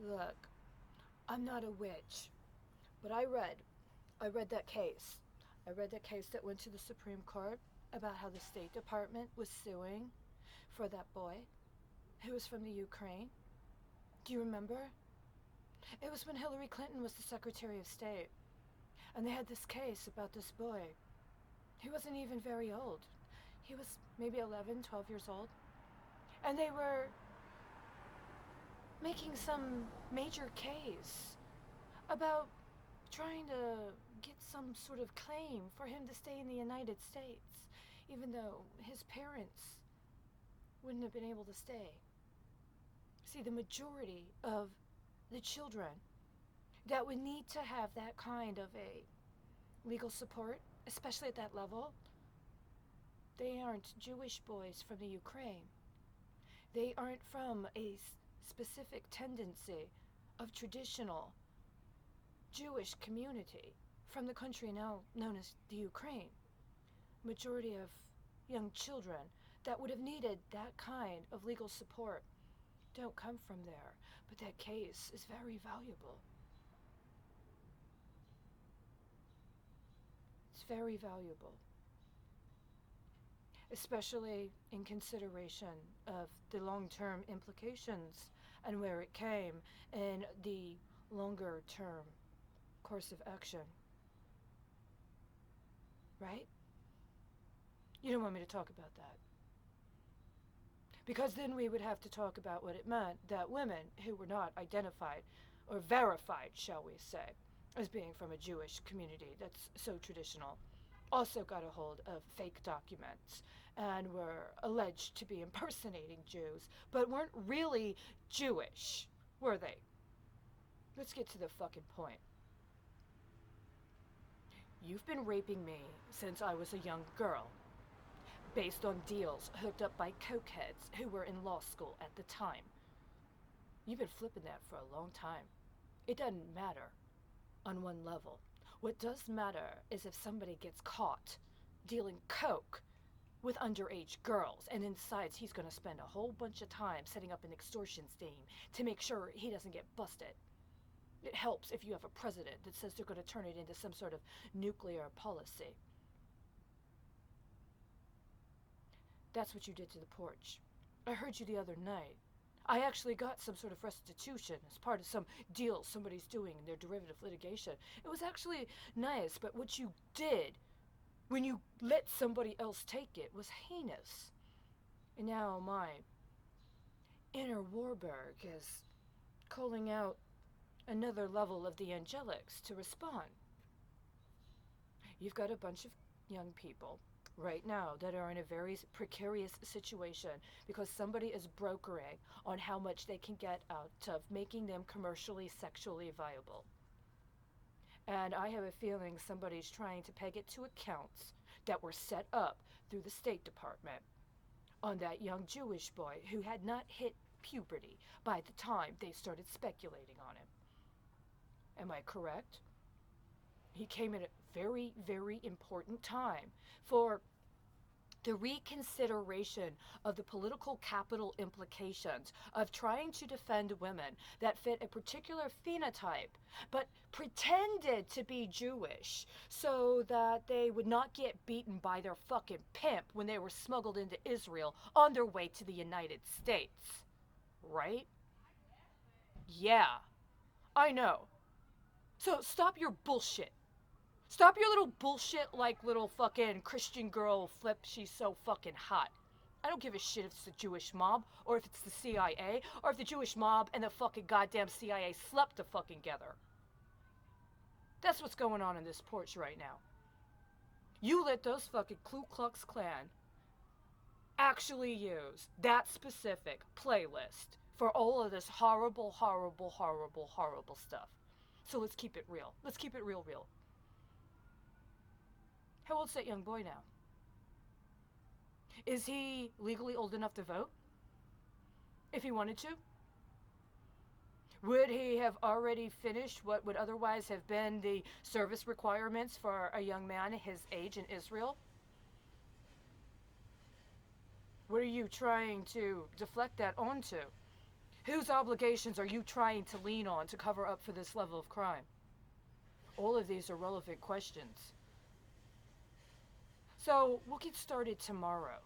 Look, I'm not a witch, but I read that case. I read that case that went to the Supreme Court about how the State Department was suing for that boy who was from the Ukraine. Do you remember? It was when Hillary Clinton was the Secretary of State, and they had this case about this boy. He wasn't even very old. He was maybe 11, 12 years old. And they were making some major case about trying to get some sort of claim for him to stay in the United States, even though his parents wouldn't have been able to stay. See, the majority of the children that would need to have that kind of a legal support, especially at that level, they aren't Jewish boys from the Ukraine. They aren't from a specific tendency of traditional Jewish community from the country now known as the Ukraine. Majority of young children that would have needed that kind of legal support don't come from there, but that case is very valuable. It's very valuable, especially in consideration of the long-term implications and where it came in the longer-term course of action. Right? You don't want me to talk about that. Because then we would have to talk about what it meant that women who were not identified or verified, shall we say, as being from a Jewish community that's so traditional, also got a hold of fake documents and were alleged to be impersonating Jews, but weren't really Jewish, were they? Let's get to the fucking point. You've been raping me since I was a young girl, based on deals hooked up by cokeheads who were in law school at the time. You've been flipping that for a long time. It doesn't matter on one level. What does matter is if somebody gets caught dealing coke with underage girls, and decides he's going to spend a whole bunch of time setting up an extortion scheme to make sure he doesn't get busted. It helps if you have a president that says they're going to turn it into some sort of nuclear policy. That's what you did to the porch. I heard you the other night. I actually got some sort of restitution as part of some deal somebody's doing in their derivative litigation. It was actually nice, but what you did when you let somebody else take it was heinous. And now my inner Warburg is calling out another level of the angelics to respond. You've got a bunch of young people right now that are in a very precarious situation because somebody is brokering on how much they can get out of making them commercially sexually viable. And I have a feeling somebody's trying to peg it to accounts that were set up through the State Department on that young Jewish boy who had not hit puberty by the time they started speculating on him. Am I correct? He came at a very, very important time for the reconsideration of the political capital implications of trying to defend women that fit a particular phenotype, but pretended to be Jewish so that they would not get beaten by their fucking pimp when they were smuggled into Israel on their way to the United States. Right? Yeah, I know. So stop your bullshit. Stop your little bullshit like little fucking Christian girl flip, she's so fucking hot. I don't give a shit if it's the Jewish mob, or if it's the CIA, or if the Jewish mob and the fucking goddamn CIA slept the fucking together. That's what's going on in this porch right now. You let those fucking Ku Klux Klan actually use that specific playlist for all of this horrible, horrible, horrible, horrible stuff. So let's keep it real. Let's keep it real, real. How old's that young boy now? Is he legally old enough to vote? If he wanted to? Would he have already finished what would otherwise have been the service requirements for a young man his age in Israel? What are you trying to deflect that onto? Whose obligations are you trying to lean on to cover up for this level of crime? All of these are relevant questions. So we'll get started tomorrow.